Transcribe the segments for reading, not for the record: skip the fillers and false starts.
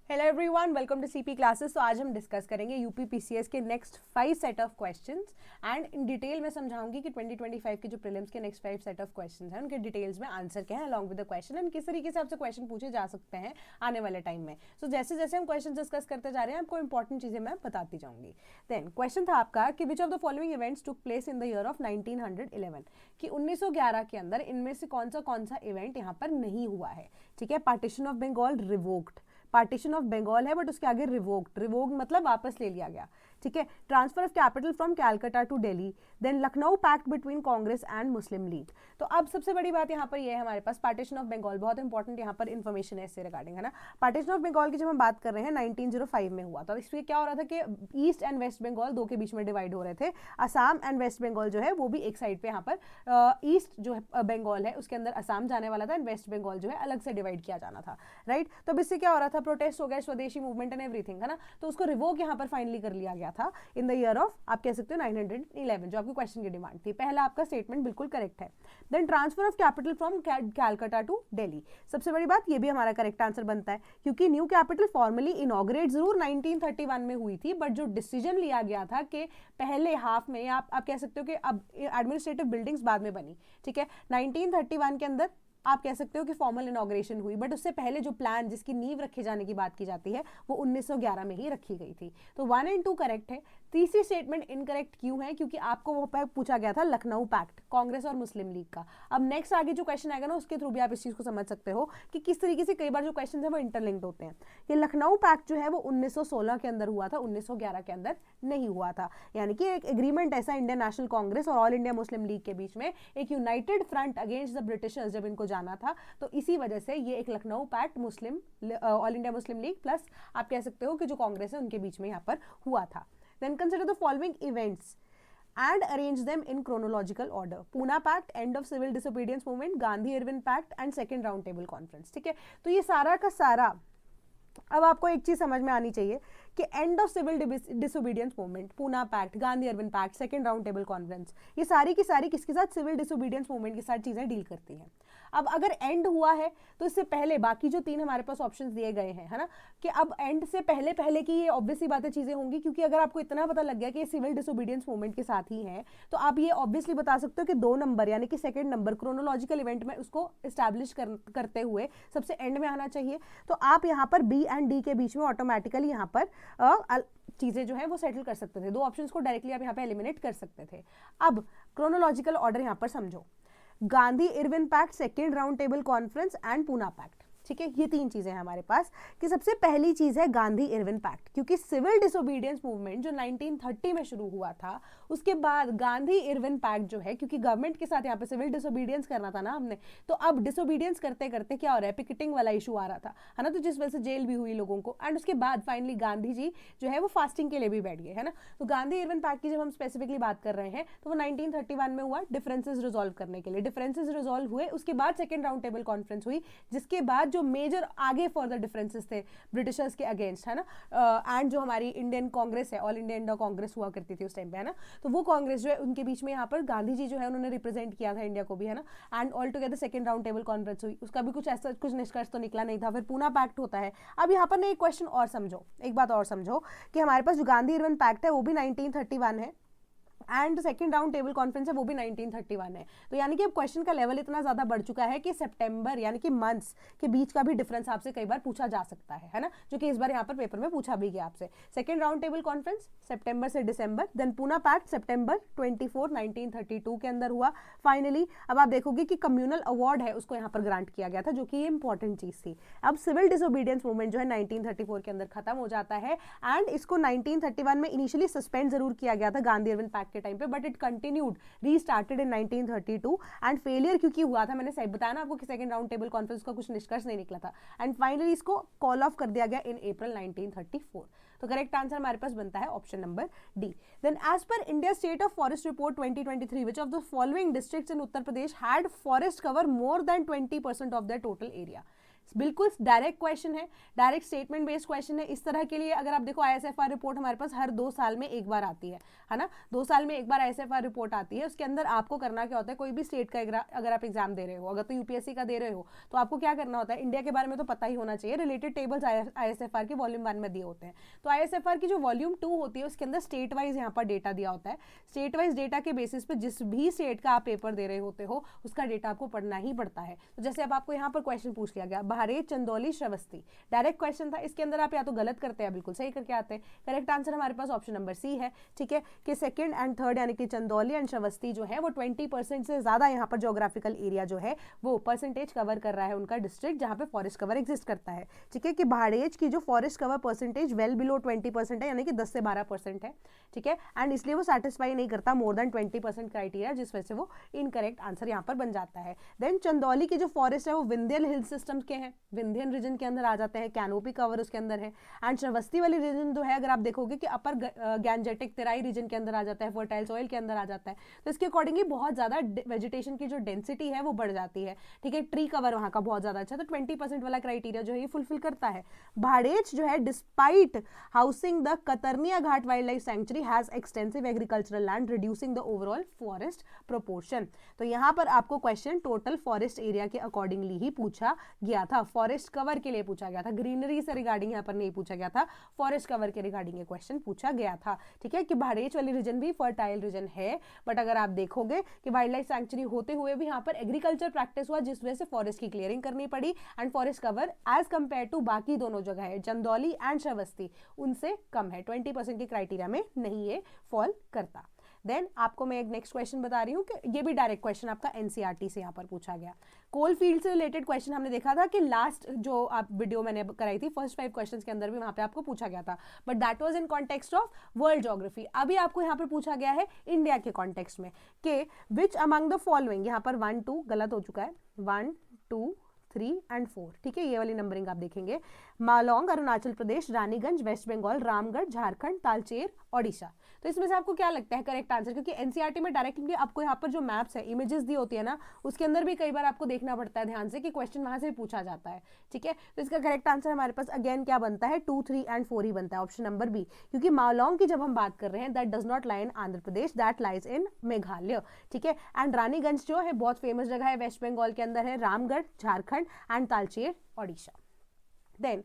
Hello everyone, welcome to CP classes. तो आज हम डिस्कस करेंगे यूपी पीसीएस के next 5 set of questions and in detail में समझाऊंगी कि 2025 के जो प्रीलिम्स के नेक्स्ट 5 सेट ऑफ क्वेश्चंस हैं उनके डिटेल्स में आंसर क्या है along with the question and किस तरीके से आपसे क्वेश्चन पूछे जा सकते हैं आने वाले टाइम में। सो जैसे जैसे हम क्वेश्चन डिस्कस करते जा रहे हैं आपको इंपॉर्टेंट चीजें मैं बताती जाऊंगी। देन क्वेश्चन था आपका कि विच of the following events took place in the year of 1911, कि 1911 के अंदर इनमें से कौन सा इवेंट यहाँ पर नहीं हुआ है। ठीक है, partition of Bengal revoked, partition of Bengal है बट उसके आगे रिवोक्ड, रिवोक्ड मतलब वापस ले लिया गया। ठीक है, transfer of capital from Calcutta to Delhi, then Lucknow pact between Congress and Muslim League. तो अब सबसे बड़ी बात यहाँ पर ये है हमारे पास पार्टीशन ऑफ बंगाल, बहुत इंपॉर्टेंट यहाँ पर इन्फॉर्मेशन है इससे रिगार्डिंग, है ना। पार्टीशन ऑफ बंगाल की जब हम बात कर रहे हैं 1905 में हुआ था। तो इसमें क्या हो रहा था कि ईस्ट एंड वेस्ट बंगाल दो के बीच में डिवाइड हो रहे थे। असम एंड वेस्ट बंगाल जो है वो भी एक साइड पे यहाँ पर ईस्ट जो है बंगाल है उसके अंदर असम जाने वाला था एंड वेस्ट बंगाल जो है अलग से डिवाइड किया जाना था, राइट। तो इससे क्या हो रहा था, प्रोटेस्ट हो गया, स्वदेशी मूवमेंट एंड एवरीथिंग, है ना। तो उसको रिवोक यहाँ पर फाइनली कर लिया गया था इन द ईयर ऑफ, आप कह सकते हो 911, जो आपके क्वेश्चन की डिमांड थी। पहला आपका स्टेटमेंट बिल्कुल करेक्ट है। Then transfer of capital from Calcutta to Delhi, सबसे बड़ी बात, ये भी हमारा करेक्ट आंसर बनता है क्योंकि न्यू कैपिटल फॉर्मली इनॉग्रेट जरूर 1931 में हुई थी बट जो डिसीजन लिया गया था कि पहले हाफ में आप कह सकते हो कि अब एडमिनिस्ट्रेटिव बिल्डिंग्स बाद में बनी। ठीक है, 1931 के अंदर आप कह सकते हो कि फॉर्मल इनॉग्रेशन हुई बट उससे पहले जो प्लान जिसकी नींव रखे जाने की बात की जाती है वो 1911 में ही रखी गई थी। तो 1 और 2 करेक्ट है। तीसरी स्टेटमेंट इनकरेक्ट क्यों है, क्योंकि आपको वो पूछा गया था लखनऊ पैक्ट, कांग्रेस और मुस्लिम लीग का। अब नेक्स्ट आगे जो क्वेश्चन आएगा ना उसके थ्रू भी आप इस चीज को समझ सकते हो कि किस तरीके से कई बार जो क्वेश्चन है वो इंटरलिंक्ड होते हैं। ये लखनऊ पैक्ट जो है वो 1916 के अंदर हुआ था, 1911 के अंदर नहीं हुआ था। यानी कि एक एग्रीमेंट ऐसा इंडियन नेशनल कांग्रेस और ऑल इंडिया मुस्लिम लीग के बीच में एक United front against the Britishers जब इनको जाना था, तो इसी वजह से ये एक Lucknow pact Muslim all India Muslim League plus आप कह सकते हो कि जो कांग्रेस है उनके बीच में यहाँ पर हुआ था। Then consider the following events and arrange them in chronological order. Pune Pact, end of civil disobedience movement, Gandhi Irwin Pact and second round table conference. ठीक है, तो ये सारा का सारा अब आपको एक चीज समझ में आनी चाहिए कि end of civil disobedience movement, Poona pact, Gandhi Irwin pact, second round table conference, ये सारी की सारी किसके साथ, सिविल डिसोबीडियंस मूवमेंट के साथ चीजें डील करती हैं। अब अगर एंड हुआ है तो इससे पहले बाकी जो 3 हमारे पास ऑप्शंस दिए गए हैं, है ना, कि अब एंड से पहले पहले की ये ऑब्वियसली बातें चीजें होंगी क्योंकि अगर आपको इतना पता लग गया कि ये सिविल डिसोबीडियंस मूवमेंट के साथ ही है तो आप ये ऑब्वियसली बता सकते हो कि 2 नंबर यानी कि सेकंड नंबर क्रोनोलॉजिकल इवेंट में उसको एस्टैब्लिश करते हुए सबसे एंड में आना चाहिए। तो आप यहाँ पर बी एंड डी के बीच में ऑटोमेटिकली यहाँ पर चीजें जो है वो सेटल कर सकते थे। 2 ऑप्शंस को डायरेक्टली आप यहाँ पे एलिमिनेट कर सकते थे। अब क्रोनोलॉजिकल ऑर्डर यहाँ पर समझो, Gandhi Irwin pact, second round table conference and Poona pact. ठीक है, ये 3 चीजें हैं हमारे पास कि सबसे पहली चीज है गांधी इरविन पैक्ट, क्योंकि सिविल डिसोबीडियंस मूवमेंट जो 1930 में शुरू हुआ था उसके बाद गांधी इरविन पैक्ट जो है, क्योंकि गवर्नमेंट के साथ यहाँ पे सिविल डिसोबीडियंस करना था ना हमने, तो अब डिसोबीडियंस करते करते क्या हो रहा है, पिकेटिंग वाला इशू आ रहा था, है ना, तो जिस वजह से जेल भी हुई लोगों को एंड उसके बाद फाइनली गांधी जी जो है वो फास्टिंग के लिए भी बैठ गए, है ना। तो गांधी इरविन पैक्ट की जब हम स्पेसिफिकली बात कर रहे हैं तो वो 1931 में हुआ डिफरेंसेस रिजॉल्व करने के लिए। डिफरेंसेस रिजॉल्व हुए, उसके बाद सेकेंड राउंड टेबल कॉन्फ्रेंस हुई जिसके बाद जो मेजर आगे फर्दर डिफरेंसेस थे ब्रिटिशर्स के अगेंस्ट, है ना, एंड जो हमारी इंडियन कांग्रेस है, ऑल इंडिया कांग्रेस हुआ करती थी उस टाइम पे, है ना, तो वो कांग्रेस जो है उनके बीच में यहाँ पर गांधी जी जो है उन्होंने रिप्रेजेंट किया था इंडिया को भी, है ना, and all together second round table conference हुई, उसका भी कुछ ऐसा कुछ निष्कर्ष तो निकला नहीं था। फिर पूना पैक्ट होता है। अब यहाँ पर ना एक क्वेश्चन और समझो, एक बात और समझो कि हमारे पास जो गांधी इरविन पैक्ट है वो भी 1931 है and second round table conference है वो भी 1931 है। तो यानी कि अब क्वेश्चन का लेवल इतना ज्यादा बढ़ चुका है कि सितंबर यानी कि मंथ्स के बीच का भी डिफरेंस आपसे कई बार पूछा जा सकता है ना, जो कि इस बार यहाँ पर पेपर में पूछा भी गया आपसे। सेकंड राउंड टेबल कॉन्फ्रेंस सितंबर से दिसंबर, देन पूना पैक्ट सितंबर 24 1932 के अंदर हुआ फाइनली। अब आप देखोगे कि कम्युनल अवार्ड है उसको यहाँ पर ग्रांट किया गया था जो कि ये इंपॉर्टेंट चीज थी। अब सिविल डिसोबीडियंस मूवमेंट जो है 1934 के अंदर खत्म हो जाता है एंड इसको 1931 में इनिशियली सस्पेंड जरूर किया गया था गांधी इरविन पैक्ट के टाइम पे, but it continued restarted in 1932 and failure क्योंकि हुआ था, मैंने सही बताया ना आपको कि सेकंड राउंड टेबल कॉन्फ्रेंस का कुछ निष्कर्ष नहीं निकला था एंड फाइनली इसको कॉल ऑफ कर दिया गया इन अप्रैल 1934। तो करेक्ट आंसर हमारे पास बनता है option number D. Then as per India state of forest report 2023 which of the following districts in Uttar Pradesh had forest cover more than 20% of the total area. बिल्कुल डायरेक्ट क्वेश्चन है, डायरेक्ट स्टेटमेंट बेस्ड क्वेश्चन है। इस तरह के लिए अगर आप देखो ISFR रिपोर्ट हमारे पास हर 2 साल में एक बार आती है ना, 2 साल में एक बार ISFR रिपोर्ट आती है। उसके अंदर आपको करना क्या होता है, कोई भी स्टेट का अगर आप एग्जाम दे रहे हो, अगर तो UPSC का दे रहे हो तो आपको क्या करना होता है, इंडिया के बारे में तो पता ही होना चाहिए, रिलेटेड टेबल्स ISFR के वॉल्यूम 1 में दिए होते हैं। तो ISFR की जो वॉल्यूम 2 होती है उसके अंदर स्टेट वाइज यहाँ पर डेटा दिया होता है। स्टेट वाइज डेटा के बेसिस पे जिस भी स्टेट का आप पेपर दे रहे होते हो उसका डेटा आपको पढ़ना ही पड़ता है। तो जैसे अब आपको यहाँ पर क्वेश्चन पूछ लिया गया, बहराइच, चंदौली, श्रावस्ती, डायरेक्ट क्वेश्चन था। इसके अंदर आप या तो गलत करते हैं बिल्कुल सही करके आते हैं। करेक्ट आंसर हमारे पास ऑप्शन नंबर सी है, ठीक है, कि सेकंड एंड थर्ड यानी कि चंदौली एंड श्रावस्ती जो है वो 20% से ज्यादा यहाँ पर ज्योग्राफिकल एरिया जो है वो परसेंटेज कवर कर रहा है उनका डिस्ट्रिक्ट जहाँ पे फॉरेस्ट कवर एग्जिस्ट करता है, ठीक है। कि बहराइच की जो forest cover percentage well below 20% है, यानी कि 10 से 12% है, ठीक है, एंड इसलिए वो सेटिस्फाई नहीं करता मोर देन 20% क्राइटेरिया, जिस वजह से वो इनकरेक्ट आंसर यहाँ पर बन जाता है। देन चंदौली की जो फॉरेस्ट है वो विंध्यन हिल सिस्टम के हैं, विंध्यन रीजन के अंदर आ जाते हैं, कैनोपी कवर उसके अंदर है। एंड श्रावस्ती वाली रीजन जो है अगर आप देखोगे कि अपर गैंजेटिक तेराई रीजन के अंदर आ जाता है, फर्टाइल सॉइल के अंदर आ जाता है। तो इसके अकॉर्डिंगली बहुत ज्यादा वेजिटेशन की जो डेंसिटी है वो बढ़ जाती है, ठीक है, ट्री कवर वहाँ का बहुत ज्यादा अच्छा, तो 20% वाला क्राइटेरिया जो है ये फुलफिल करता है। बहराइच जो है despite housing the Katarniya Ghat wild life sanctuary has extensive agricultural land reducing the overall forest proportion. तो यहाँ पर आपको क्वेश्चन टोटल फॉरेस्ट एरिया के अकॉर्डिंगली ही पूछा गया था, फॉरेस्ट कवर के लिए पूछा गया था, ग्रीनरी से रिगार्डिंग यहाँ पर नहीं पूछा गया था, फॉरेस्ट कवर के रिगार्डिंग ये क्वेश्चन पूछा गया था, ठीक है। कि बहराइच वाली रीजन भी फर्टाइल रीजन है, बट अगर आप देखोगे कि वाइल्ड लाइफ सैंक्चुरी होते हुए भी यहाँ पर एग्रीकल्चर प्रैक्टिस हुआ, जिस वजह से फॉरेस्ट की क्लियरिंग करनी पड़ी and forest cover as compared to बाकी दोनों जगह है, चंदौली एंड श्रावस्ती, उनसे कम है, 20% की क्राइटेरिया में नहीं ये फॉल करता। देन आपको मैं एक नेक्स्ट क्वेश्चन बता रही हूँ कि ये भी डायरेक्ट क्वेश्चन आपका NCERT से यहाँ पर पूछा गया। कोल फील्ड से रिलेटेड क्वेश्चन हमने देखा था कि लास्ट जो आप वीडियो मैंने कराई थी फर्स्ट 5 क्वेश्चंस के अंदर भी वहाँ पे आपको पूछा गया था, but that was in context of world geography. अभी आपको यहाँ पर पूछा गया है इंडिया के कॉन्टेक्स्ट में कि विच अमंग द फॉलोइंग, यहाँ पर 1 2 गलत हो चुका है, 1 2 3 एंड 4, ठीक है, ये वाली नंबरिंग आप देखेंगे, मालोंग अरुणाचल प्रदेश, रानीगंज वेस्ट बंगाल, रामगढ़ झारखंड, तालचेर ओडिशा। तो इसमें से आपको क्या लगता है करेक्ट आंसर, क्योंकि NCERT में डायरेक्टली आपको यहाँ पर जो मैप्स है, इमेजेस दी होती है ना, उसके अंदर भी कई बार आपको देखना पड़ता है ध्यान से कि क्वेश्चन वहां से भी पूछा जाता है, ठीक है। तो इसका करेक्ट आंसर हमारे पास अगेन क्या बनता है, 2 3 एंड 4 ही बनता है, ऑप्शन नंबर बी, क्योंकि मालोंग की जब हम बात कर रहे हैं that does not lie in Andhra Pradesh, that lies in Meghalaya, ठीक है। एंड रानीगंज जो है बहुत फेमस जगह है, वेस्ट बंगाल के अंदर है, रामगढ़ झारखंड एंड तालचेर ओडिशा। देन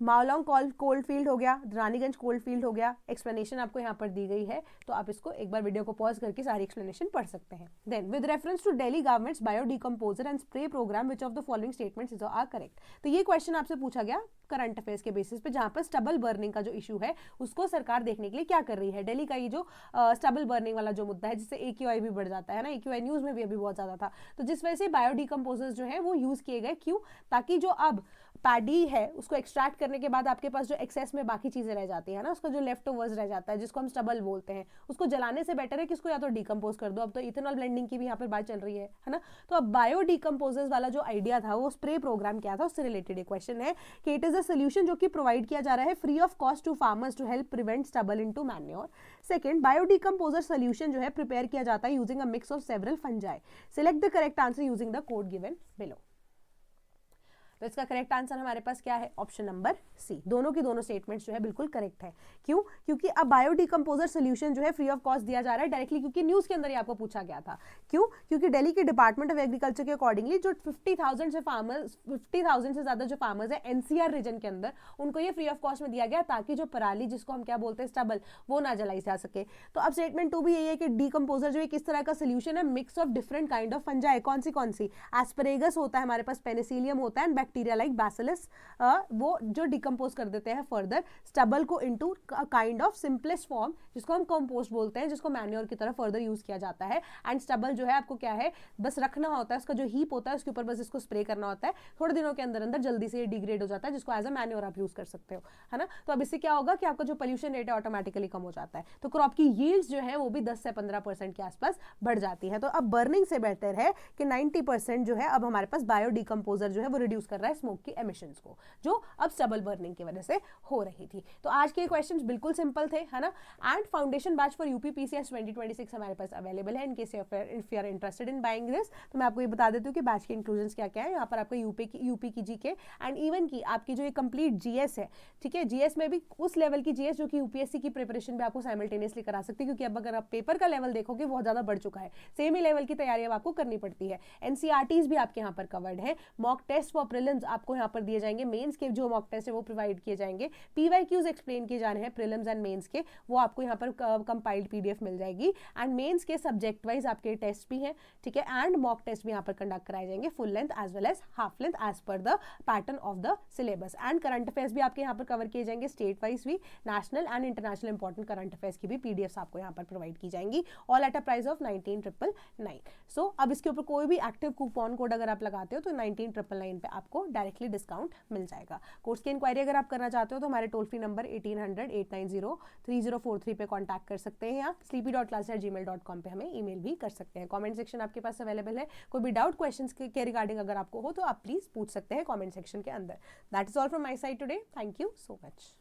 माओलोंग कोल्ड फील्ड हो गया, रानीगंज कोल्ड फील्ड हो गया, एक्सप्लेनेशन आपको यहाँ पर दी गई है, तो आप इसको एक बार वीडियो को पॉज करके सारी एक्सप्लेनेशन पढ़ सकते हैं। Then with reference to Delhi government's biodecomposer and spray programme which of the following statements is are correct. तो ये क्वेश्चन आपसे पूछा गया करंट अफेयर्स के बेसिस पे, जहां पर स्टबल बर्निंग का जो इशू है उसको सरकार देखने के लिए क्या कर रही है। दिल्ली का ये जो स्टबल बर्निंग वाला जो मुद्दा है जिससे AQI भी बढ़ जाता है ना, AQI न्यूज में भी अभी बहुत ज्यादा था, तो जिस वजह से बायोडिकम्पोजर्स जो है वो यूज किए गए, क्यों, ताकि जो अब पैडी है उसको एक्सट्रैक्ट करने के बाद आपके पास जो एक्सेस में बाकी चीजें रह जाती है ना, उसका जो लेफ्ट ओवर्स रह जाता है जिसको हम स्टबल बोलते हैं, उसको जलाने से बेटर है कि उसको या तो डिकम्पोज कर दो। अब तो इथेनॉल ब्लेंडिंग की भी यहाँ पर बात चल रही है ना। तो अब बायो डिकम्पोजर्स वाला जो आइडिया था वो स्प्रे प्रोग्राम क्या था, उससे रिलेटेड एक क्वेश्चन है कि इट इज अ सोल्यूशन जो कि प्रोवाइड किया जा रहा है free of cost to farmers to help prevent stubble into manure. Second, bio decomposer solution जो है प्रिपेयर किया जाता है using a mix of several fungi. Select the correct answer using the code given below. तो इसका correct answer हमारे पास क्या है, ऑप्शन नंबर सी। दोनों की दोनों स्टेटमेंट्स जो है बिल्कुल करेक्ट है। क्यों, क्योंकि अब बायोडिकम्पोजर सोल्यूशन जो है फ्री ऑफ कॉस्ट दिया जा रहा है डायरेक्टली, क्योंकि न्यूज के अंदर ही आपको पूछा गया था। क्यों, क्योंकि दिल्ली के डिपार्टमेंट ऑफ एग्रीकल्चर के अकॉर्डिंगली जो 50,000 से ज्यादा जो फार्मर्स है NCR रीजन के अंदर, उनको ये फ्री ऑफ कॉस्ट में दिया गया ताकि जो पराली जिसको हम क्या बोलते हैं स्टबल, वो ना जलाई जा सके। तो अब स्टेटमेंट 2 भी यही है कि डिकम्पोजर जो है किस तरह का सोल्यूशन है, mix of different kind of fungi. कौन सी, एस्परेगस होता है हमारे पास, पेनिसिलियम होता है एंड बैक्टीरिया लाइक बैसिलस, वो जो डिकम्पोज कर देते हैं फर्दर स्टबल को into kind of simplest form, जिसको हम कंपोस्ट बोलते हैं, जिसको मैन्योर की तरह फर्दर यूज किया जाता है। एंड स्टबल जो है आपको क्या है, बस रखना होता है, उसका जो हीप होता है उसके ऊपर बस इसको स्प्रे करना होता है, थोड़े दिनों के अंदर अंदर जल्दी से ये डिग्रेड हो जाता है, जिसको एज अ मैन्योर आप यूज कर सकते हो, है ना। तो अब इससे क्या होगा कि आपका जो पोल्यूशन रेट है ऑटोमेटिकली कम हो जाता है, तो क्रॉप की यील्ड्स जो है वो भी 10 से 15% के आसपास बढ़ जाती है। तो अब बर्निंग से बेहतर है कि 90% जो है अब हमारे पास बायो डिकम्पोजर जो है वो रिड्यूस करना कर रहा है स्मोक की एमिशंस को, जो अब स्टबल बर्निंग की वजह से हो रही थी। तो आज के क्वेश्चंस बिल्कुल सिंपल थे, है ना। And foundation batch for UPPCS 2026 हमारे पास अवेलेबल है। In case if you are interested in buying this, तो मैं आपको ये बता देती हूँ कि बैच के इंक्लूजन्स क्या क्या है। यहाँ पर आपको यूपी की जीके एंड इवन की आपकी जो ये कंप्लीट जीएस है, ठीक है, जीएस में भी उस लेवल की जीएस जो कि यूपीएससी की प्रिपरेशन भी आपको साइमल्टेनियसली करा सकती है, क्योंकि अब अगर आप पेपर का लेवल देखोगे बहुत ज्यादा बढ़ चुका है, सेम ही लेवल की तैयारी अब आपको करनी पड़ती है। एनसीईआरटीज भी आपके यहाँ पर कवर्ड है, मॉक टेस्ट फॉर प्रीलिम्स आपको यहाँ पर दिए जाएंगे, मेंस के जो मॉक टेस्ट है वो प्रोवाइड किए जाएंगे, पीवाईक्यूज एक्सप्लेन किए जाने हैं प्रीलिम्स एंड मेंस के, वो आपको यहाँ पर कंपाइल्ड पीडीएफ मिल जाएगी। एंड मेंस के सब्जेक्ट वाइज आपके टेस्ट भी हैं, ठीक है, एंड मॉक टेस्ट भी यहाँ पर कंडक्ट कराए जाएंगे, full length as well as half length as per the pattern of the syllabus. And current affairs भी आपके यहाँ पर कवर किए जाएंगे, स्टेट वाइज भी, national and international important current affairs की भी पीडीएफ आपको यहाँ पर प्रोवाइड की जाएंगी, all at a price of 19,999। So अब इसके ऊपर कोई भी एक्टिव कूपन कोड अगर आप लगाते हो तो 19,999 पे आपको डायरेक्टली डिस्काउंट मिल जाएगा। कोर्स की इंक्वायरी अगर आप करना चाहते हो तो हमारे टोल फ्री नंबर 1800-890-3043 पे कॉन्टैक्ट कर सकते हैं, या sleepy.class@gmail.com पे हमें ईमेल भी कर सकते हैं। कमेंट सेक्शन आपके पास अवेलेबल है, कोई भी डाउट क्वेश्चंस के रिगार्डिंग अगर आपको हो तो आप प्लीज पूछ सकते हैं कमेंट सेक्शन के अंदर। That is all from my side today, thank you so much.